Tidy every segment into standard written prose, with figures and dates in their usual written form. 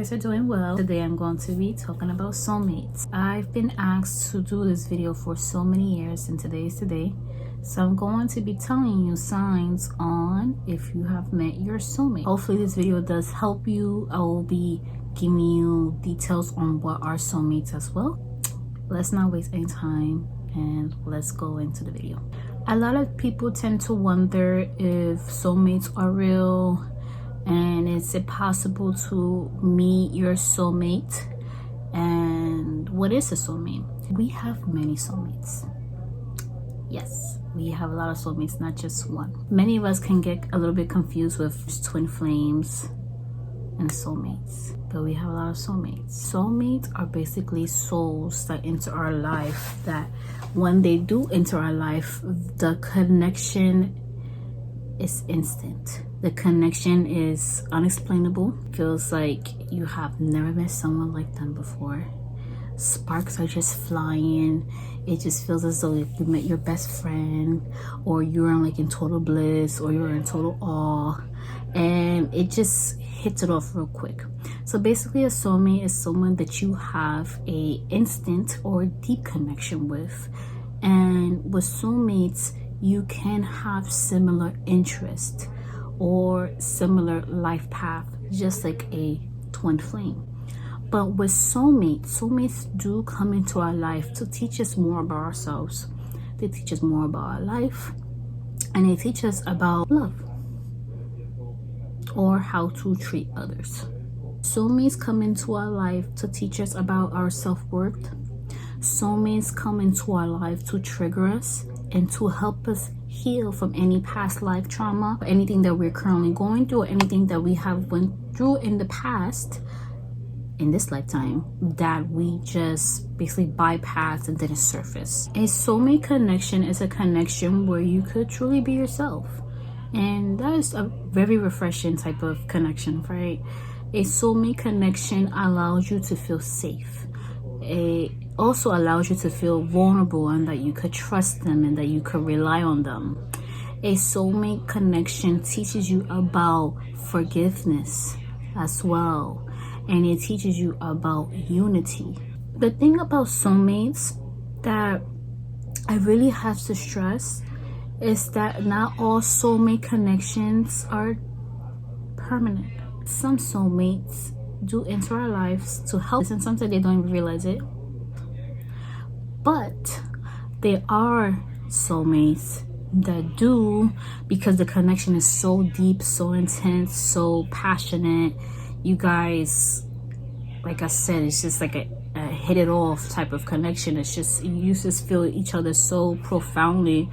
guys are doing well. Today I'm going to be talking about soulmates. I've been asked to do this video for so many years, and today is today. So I'm going to be telling you signs on if you have met your soulmate. Hopefully this video does help you. I will be giving you details on what are soulmates as well. Let's not waste any time and let's go into the video. A lot of people tend to wonder if soulmates are real, and is it possible to meet your soulmate, and what is a soulmate? We have many soulmates. Yes, we have a lot of soulmates, not just one. Many of us can get a little bit confused with twin flames and soulmates, but we have a lot of soulmates. Soulmates are basically souls that enter our life, that when they do enter our life, the connection is instant. The connection is unexplainable. Feels like you have never met someone like them before. Sparks are just flying. It just feels as though you met your best friend, or you're in total bliss, or you're in total awe, and it just hits it off real quick. So basically, a soulmate is someone that you have a instant or deep connection with. And with soulmates, you can have similar interest or similar life path, just like a twin flame. But with soulmates do come into our life to teach us more about ourselves. They teach us more about our life, and they teach us about love or how to treat others. Soulmates come into our life to teach us about our self-worth. Soulmates come into our life to trigger us and to help us heal from any past life trauma, anything that we're currently going through, or anything that we have went through in the past, in this lifetime, that we just basically bypass and didn't surface. A soulmate connection is a connection where you could truly be yourself, and that is a very refreshing type of connection, right? A soulmate connection allows you to feel safe. It also allows you to feel vulnerable, and that you could trust them and that you could rely on them. A soulmate connection teaches you about forgiveness as well, and it teaches you about unity. The thing about soulmates that I really have to stress is that not all soulmate connections are permanent. Some soulmates do enter our lives to help us, and sometimes they don't even realize it. But there are soulmates that do, because the connection is so deep, so intense, so passionate. You guys, like I said, it's just like a hit it off type of connection. It's just, you just feel each other so profoundly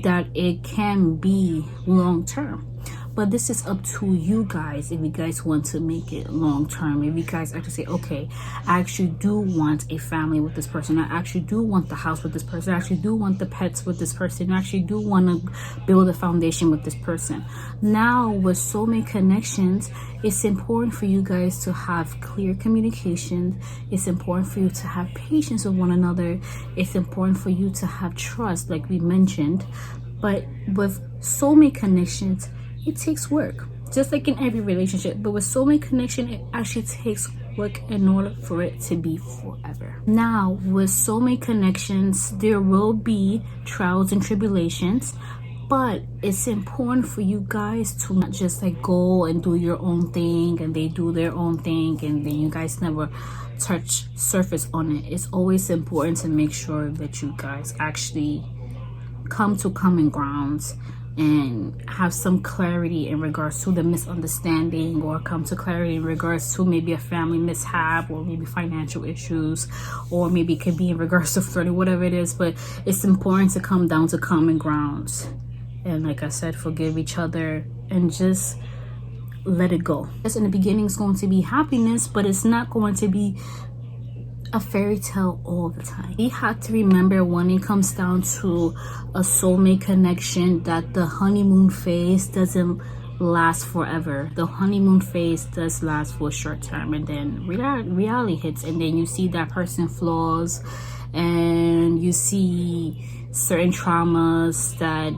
that it can be long term. But this is up to you guys, if you guys want to make it long term. If you guys actually say, okay, I actually do want a family with this person, I actually do want the house with this person, I actually do want the pets with this person, I actually do want to build a foundation with this person. Now with soulmate connections, it's important for you guys to have clear communication. It's important for you to have patience with one another. It's important for you to have trust, like we mentioned. But with soulmate connections, it takes work, just like in every relationship. But with soulmate connection, it actually takes work in order for it to be forever. Now, with soulmate connections, there will be trials and tribulations, but it's important for you guys to not just go and do your own thing, and they do their own thing, and then you guys never touch surface on it. It's always important to make sure that you guys actually come to common grounds and have some clarity in regards to the misunderstanding, or come to clarity in regards to maybe a family mishap, or maybe financial issues, or maybe it could be in regards to flirting, whatever it is. But it's important to come down to common grounds, and like I said, forgive each other and just let it go. Yes, in the beginning it's going to be happiness, but it's not going to be a fairy tale all the time. We have to remember, when it comes down to a soulmate connection, that the honeymoon phase doesn't last forever. The honeymoon phase does last for a short term, and then reality hits, and then you see that person flaws, and you see certain traumas that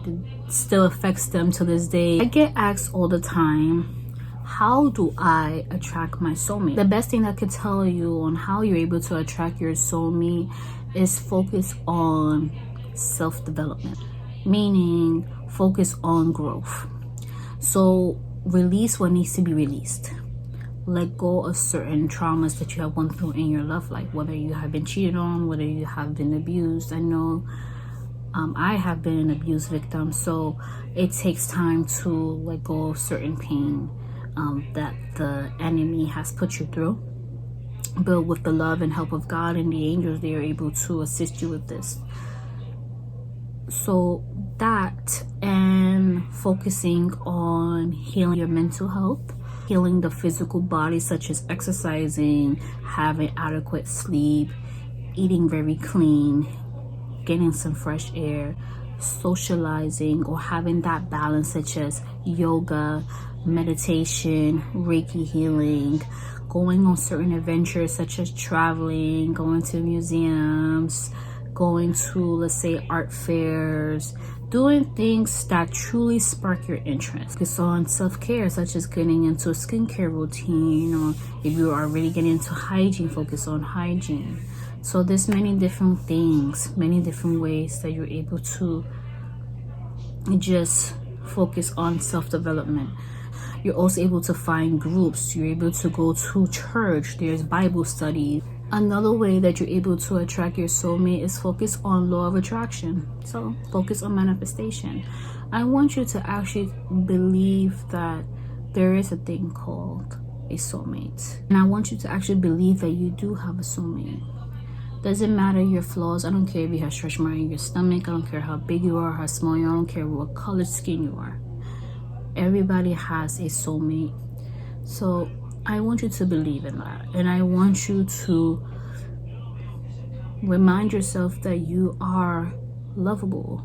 still affects them to this day. I get asked all the time how do I attract my soulmate? The best thing I could tell you on how you're able to attract your soulmate is focus on self-development, meaning focus on growth. So release what needs to be released. Let go of certain traumas that you have gone through in your love life, whether you have been cheated on, whether you have been abused. I know I have been an abuse victim, so it takes time to let go of certain pain that the enemy has put you through. But with the love and help of God and the angels, they are able to assist you with this. So that, and focusing on healing your mental health, healing the physical body, such as exercising, having adequate sleep, eating very clean, getting some fresh air, socializing, or having that balance, such as yoga, meditation, Reiki healing, going on certain adventures such as traveling, going to museums, going to, let's say, art fairs, doing things that truly spark your interest. Focus on self-care, such as getting into a skincare routine, or if you are really getting into hygiene, focus on hygiene. So there's many different things, many different ways that you're able to just focus on self-development. You're also able to find groups. You're able to go to church. There's Bible study. Another way that you're able to attract your soulmate is focus on law of attraction. So focus on manifestation. I want you to actually believe that there is a thing called a soulmate. And I want you to actually believe that you do have a soulmate. Doesn't matter your flaws. I don't care if you have stretch mark in your stomach. I don't care how big you are, how small you are. I don't care what color skin you are. Everybody has a soulmate. So I want you to believe in that. And I want you to remind yourself that you are lovable.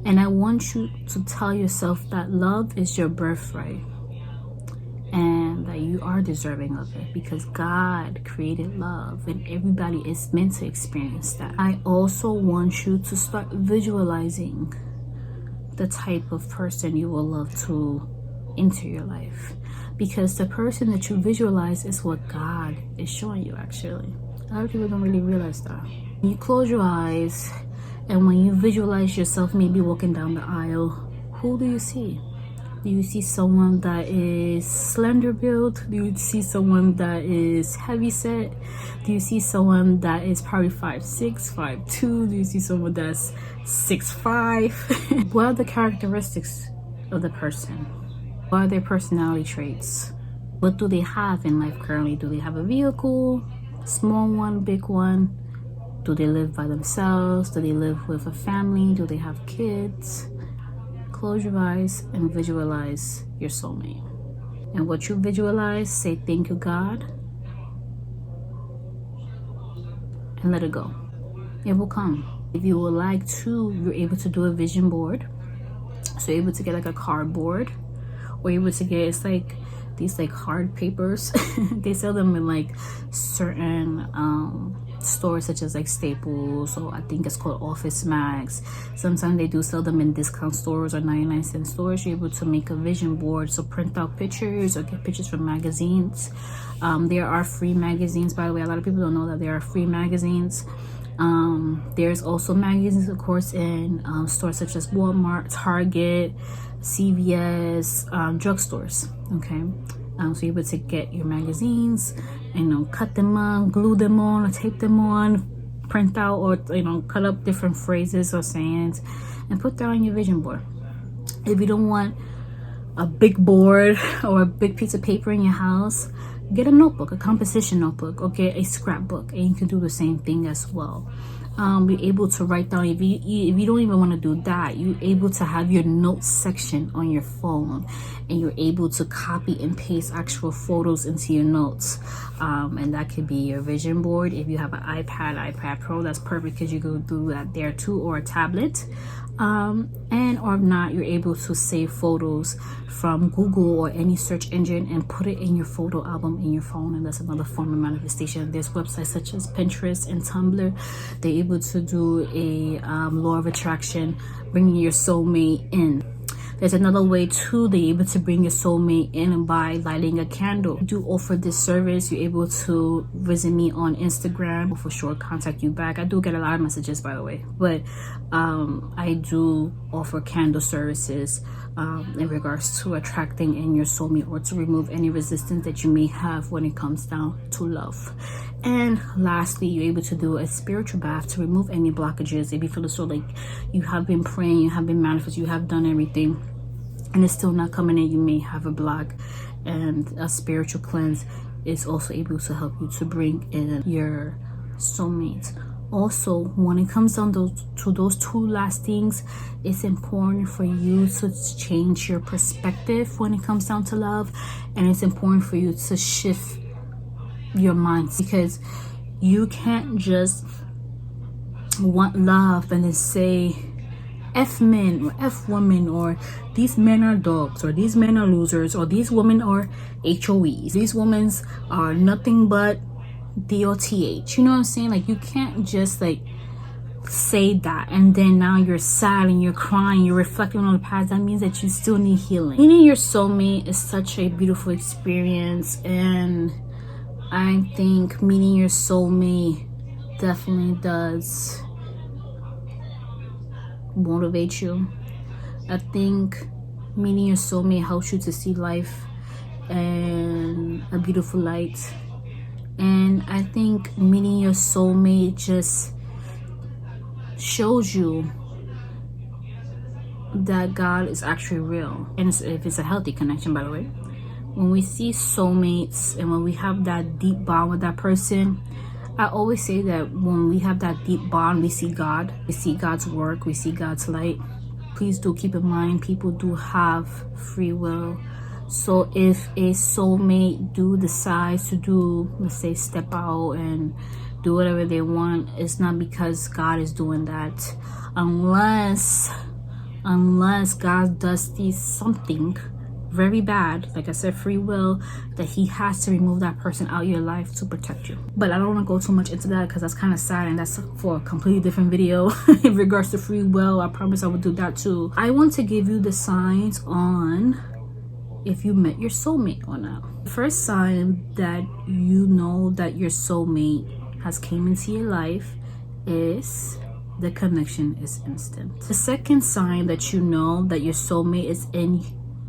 And I want you to tell yourself that love is your birthright. And that you are deserving of it, because God created love and everybody is meant to experience that. I also want you to start visualizing the type of person you will love to enter your life, because the person that you visualize is what God is showing you. Actually, a lot of people don't really realize that. You close your eyes, and when you visualize yourself maybe walking down the aisle, who do you see? Do you see someone that is slender built? Do you see someone that is heavy set? Do you see someone that is probably 5'6", 5'2"? Do you see someone that's 6'5"? What are the characteristics of the person? What are their personality traits? What do they have in life currently? Do they have a vehicle? Small one, big one? Do they live by themselves? Do they live with a family? Do they have kids? Close your eyes and visualize your soulmate. And what you visualize, say thank you, God, and let it go. It will come. If you would like to, you're able to do a vision board. So you're able to get like a cardboard, or you're able to get, it's like these like hard papers. They sell them in like certain stores such as like Staples, or I think it's called Office Max. Sometimes they do sell them in discount stores or 99-cent stores. You're able to make a vision board, so print out pictures or get pictures from magazines. There are free magazines, by the way. A lot of people don't know that there are free magazines. There's also magazines, of course, in stores such as Walmart, Target, CVS, drugstores. Okay, so you're able to get your magazines, cut them on, glue them on, or tape them on, print out, or cut up different phrases or sayings, and put that on your vision board. If you don't want a big board or a big piece of paper in your house, get a notebook, a composition notebook, or get a scrapbook, and you can do the same thing as well. Be able to write down. If you don't even want to do that, you're able to have your notes section on your phone, and you're able to copy and paste actual photos into your notes, and that could be your vision board. If you have an iPad Pro, that's perfect, because you can do that there too, or a tablet. And or if not, you're able to save photos from Google or any search engine and put it in your photo album in your phone, and that's another form of manifestation. There's websites such as Pinterest and Tumblr. They're able to do a law of attraction, bringing your soulmate in. There's another way too that you're able to bring your soulmate in by lighting a candle. I do offer this service. You're able to visit me on Instagram. For sure contact you back. I do get a lot of messages, by the way, but I do offer candle services in regards to attracting in your soulmate, or to remove any resistance that you may have when it comes down to love. And lastly, you're able to do a spiritual bath to remove any blockages. If you feel so like you have been praying, you have been manifesting, you have done everything, and it's still not coming in, you may have a block, and a spiritual cleanse is also able to help you to bring in your soulmate. Also, when it comes down to those two last things, it's important for you to change your perspective when it comes down to love, and it's important for you to shift your minds, because you can't just want love and then say F men or F women, or these men are dogs, or these men are losers, or these women are HOEs, these women are nothing but DOTH. You know what I'm saying? Like, you can't just like say that and then now you're sad and you're crying, you're reflecting on the past. That means that you still need healing. Meeting your soulmate is such a beautiful experience, and I think meeting your soulmate definitely does motivate you. I think meeting your soulmate helps you to see life in a beautiful light. And I think meeting your soulmate just shows you that God is actually real. And if it's a healthy connection, by the way. When we see soulmates and when we have that deep bond with that person, I always say that when we have that deep bond, we see God. We see God's work. We see God's light. Please do keep in mind, people do have free will. So if a soulmate do decide to do, let's say, step out and do whatever they want, it's not because God is doing that. Unless God does see something very bad, like I said, free will, that he has to remove that person out of your life to protect you. But I don't want to go too much into that because that's kind of sad, and that's for a completely different video. In regards to free will, I promise I will do that too. I want to give you the signs on if you met your soulmate or not. The first sign that you know that your soulmate has came into your life is the connection is instant. The second sign that you know that your soulmate is in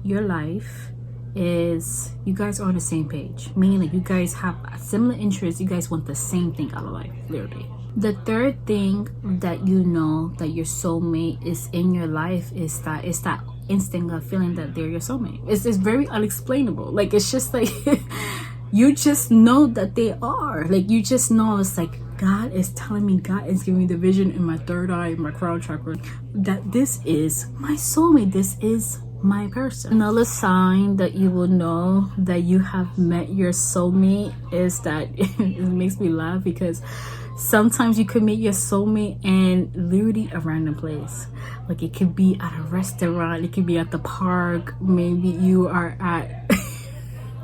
your life is you guys are on the same page, meaning that you guys have similar interests. You guys want the same thing out of life, literally. The third thing that you know that your soulmate is in your life is that it's that instinct of feeling that they're your soulmate. It's very unexplainable. Like, it's just like you just know that they are. Like, you just know, it's like God is telling me, God is giving me the vision in my third eye, in my crown chakra, that this is my soulmate. This is my person. Another sign that you will know that you have met your soulmate is that it makes me laugh, because sometimes you could meet your soulmate in literally a random place. Like, it could be at a restaurant, it could be at the park, maybe you are at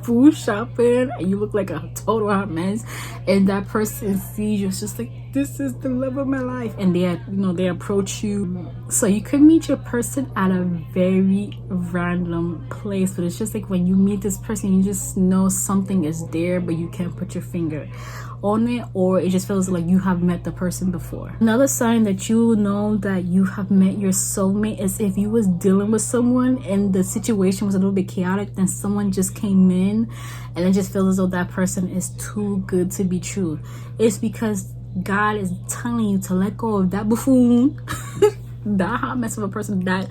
food shopping and you look like a total hot mess, and that person sees you, it's just like, this is the love of my life, and they approach you. So you could meet your person at a very random place, but it's just like when you meet this person, you just know something is there, but you can't put your finger on it, or it just feels like you have met the person before. Another sign that you know that you have met your soulmate is if you was dealing with someone and the situation was a little bit chaotic, then someone just came in and it just feels as though that person is too good to be true. It's because God is telling you to let go of that buffoon, that hot mess of a person, that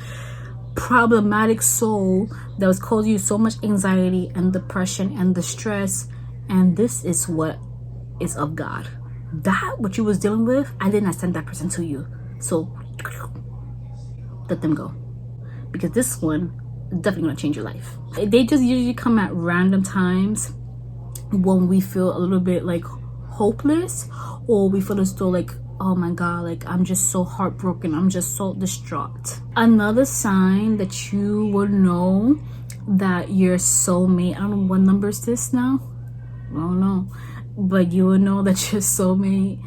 problematic soul that was causing you so much anxiety and depression and distress, and this is what is of God. That what you was dealing with, I did not send that person to you, so let them go, because this one is definitely gonna change your life. They just usually come at random times when we feel a little bit like hopeless, or we feel as though like, oh my God, like I'm just so heartbroken, I'm just so distraught. Another sign that you will know that your soulmate, I don't know what number is this now, I don't know, but you will know that your soulmate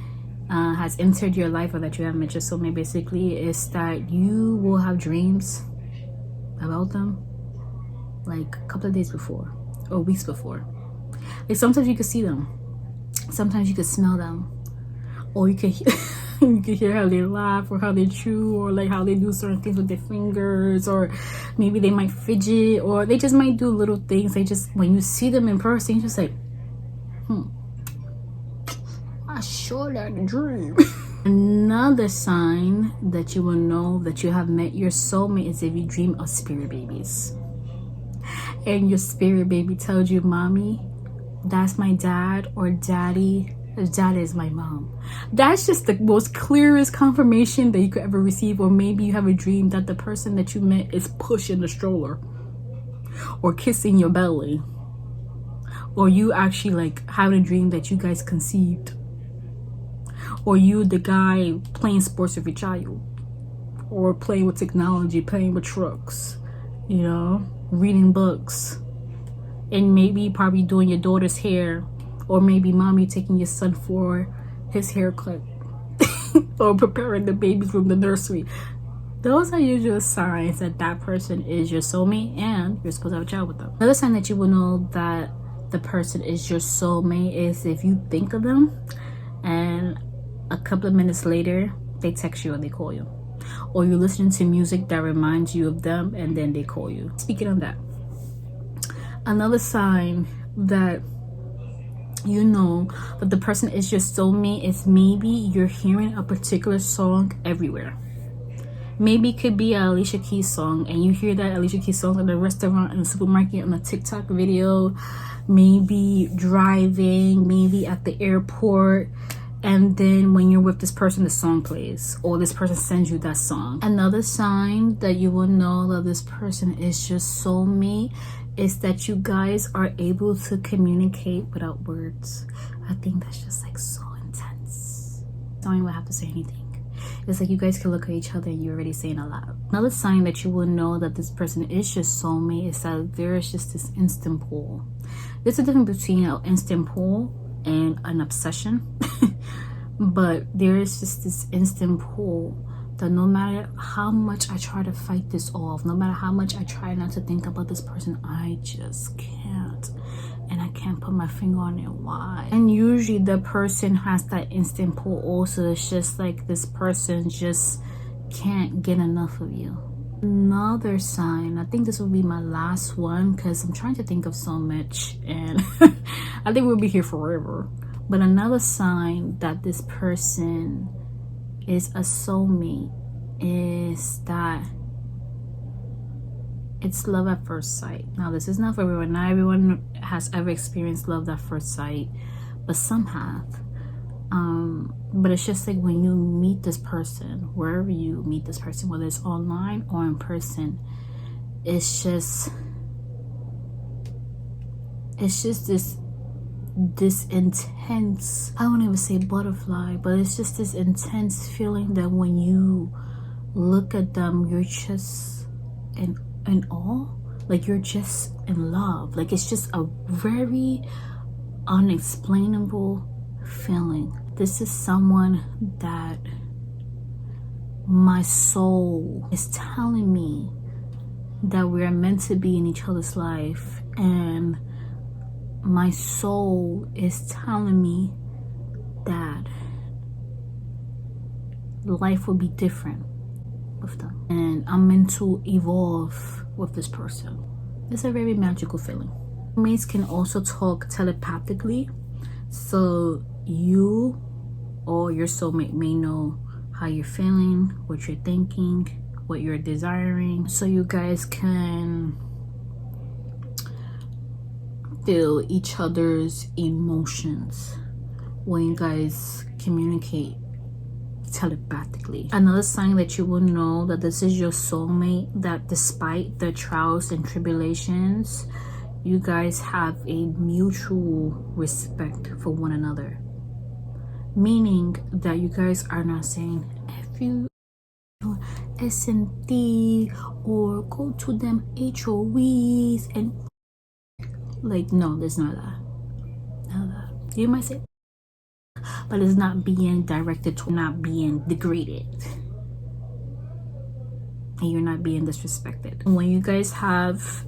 has entered your life, or that you have met your soulmate basically, is that you will have dreams about them like a couple of days before or weeks before. Like sometimes you can see them, sometimes you can smell them, or you can you can hear how they laugh or how they chew or like how they do certain things with their fingers, or maybe they might fidget, or they just might do little things. They just, when you see them in person, you're just like, I sure had a dream. Another sign that you will know that you have met your soulmate is if you dream of spirit babies and your spirit baby tells you, mommy, that's my dad, or daddy, that is my mom. That's just the most clearest confirmation that you could ever receive. Or maybe you have a dream that the person that you met is pushing the stroller or kissing your belly, or you actually like having a dream that you guys conceived, or you the guy playing sports with your child, or playing with technology, playing with trucks, you know, reading books, and maybe probably doing your daughter's hair, or maybe mommy taking your son for his haircut or preparing the baby from the nursery. Those are usual signs that that person is your soulmate and you're supposed to have a child with them. Another sign that you will know that the person is your soulmate is if you think of them and a couple of minutes later they text you or they call you, or you listen to music that reminds you of them and then they call you. Speaking of that, another sign that you know that the person is your soulmate is maybe you're hearing a particular song everywhere. Maybe it could be an Alicia Keys song, and you hear that Alicia Keys song in the restaurant, in the supermarket, on a TikTok video, maybe driving, maybe at the airport, and then when you're with this person, the song plays, or this person sends you that song. Another sign that you will know that this person is your soulmate is that you guys are able to communicate without words. I think that's just like so intense. Don't even have to say anything. It's like you guys can look at each other and you're already saying a lot. Another sign that you will know that this person is your soulmate is that there is just this instant pull. There's a difference between an instant pull and an obsession. But there is just this instant pull that no matter how much I try to fight this off, no matter how much I try not to think about this person, I just can't. And I can't put my finger on it why. And usually the person has that instant pull also. It's just like this person just can't get enough of you. Another sign, I think this will be my last one because I'm trying to think of so much and I think we'll be here forever. But another sign that this person is a soulmate is that it's love at first sight. Now, this is not for everyone. Not everyone has ever experienced love at first sight, but some have. But it's just like when you meet this person, wherever you meet this person, whether it's online or in person, it's just this intense, I won't even say butterfly, but it's just this intense feeling that when you look at them, you're just in awe, like you're just in love. Like it's just a very unexplainable feeling. This is someone that my soul is telling me that we're meant to be in each other's life, and my soul is telling me that life will be different with them, and I'm meant to evolve with this person. It's a very magical feeling. Mates can also talk telepathically, so you or your soulmate may know how you're feeling, what you're thinking, what you're desiring, so you guys can feel each other's emotions when you guys communicate telepathically. Another sign that you will know that this is your soulmate, that despite the trials and tribulations, you guys have a mutual respect for one another, meaning that you guys are not saying F you, S&D, or go to them HOEs, and like, no, there's none of that. None of that. You might say, but it's not being directed to, not being degraded. and you're not being disrespected. When you guys have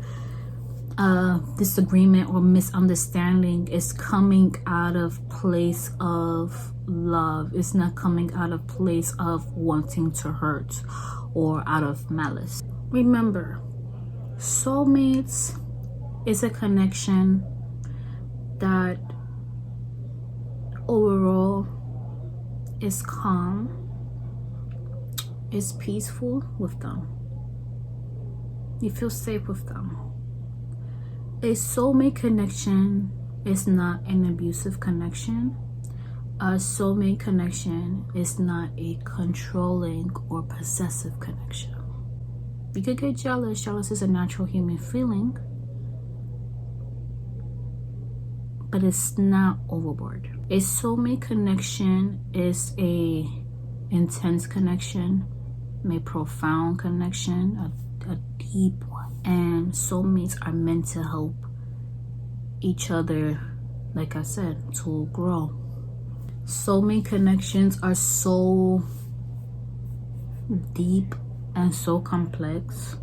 disagreement or misunderstanding, is coming out of place of love. It's not coming out of place of wanting to hurt or out of malice. Remember, soulmates is a connection that overall is calm, is peaceful with them. You feel safe with them. A soulmate connection is not an abusive connection. A soulmate connection is not a controlling or possessive connection. You could get jealous. Jealous is a natural human feeling, but it's not overboard. A soulmate connection is a intense connection, a profound connection, a deep one. And soulmates are meant to help each other, like I said, to grow. Soulmate connections are so deep and so complex.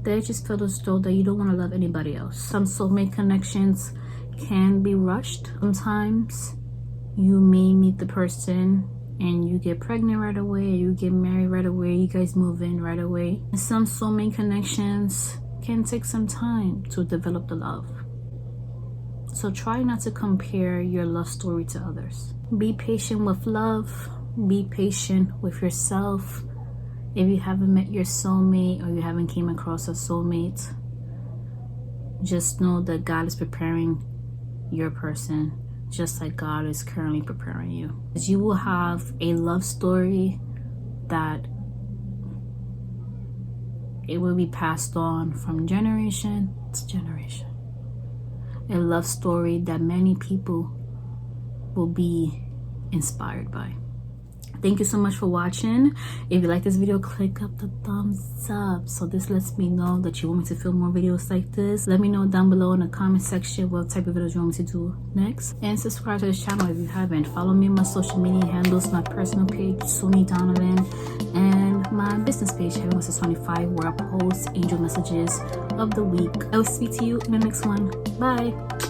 They just feel as though that you don't want to love anybody else. Some soulmate connections can be rushed. Sometimes you may meet the person and you get pregnant right away, you get married right away, you guys move in right away. And some soulmate connections can take some time to develop the love. So try not to compare your love story to others. Be patient with love. Be patient with yourself. If you haven't met your soulmate or you haven't came across a soulmate, just know that God is preparing your person just like God is currently preparing you. You will have a love story that it will be passed on from generation to generation. A love story that many people will be inspired by. Thank you so much for watching. If you like this video, click up the thumbs up. So this lets me know that you want me to film more videos like this. Let me know down below in the comment section what type of videos you want me to do next. And subscribe to this channel if you haven't. Follow me on my social media handles, my personal page, Sunny Donovan, and my business page, HeavenWhispers25, where I post angel messages of the week. I will speak to you in the next one. Bye.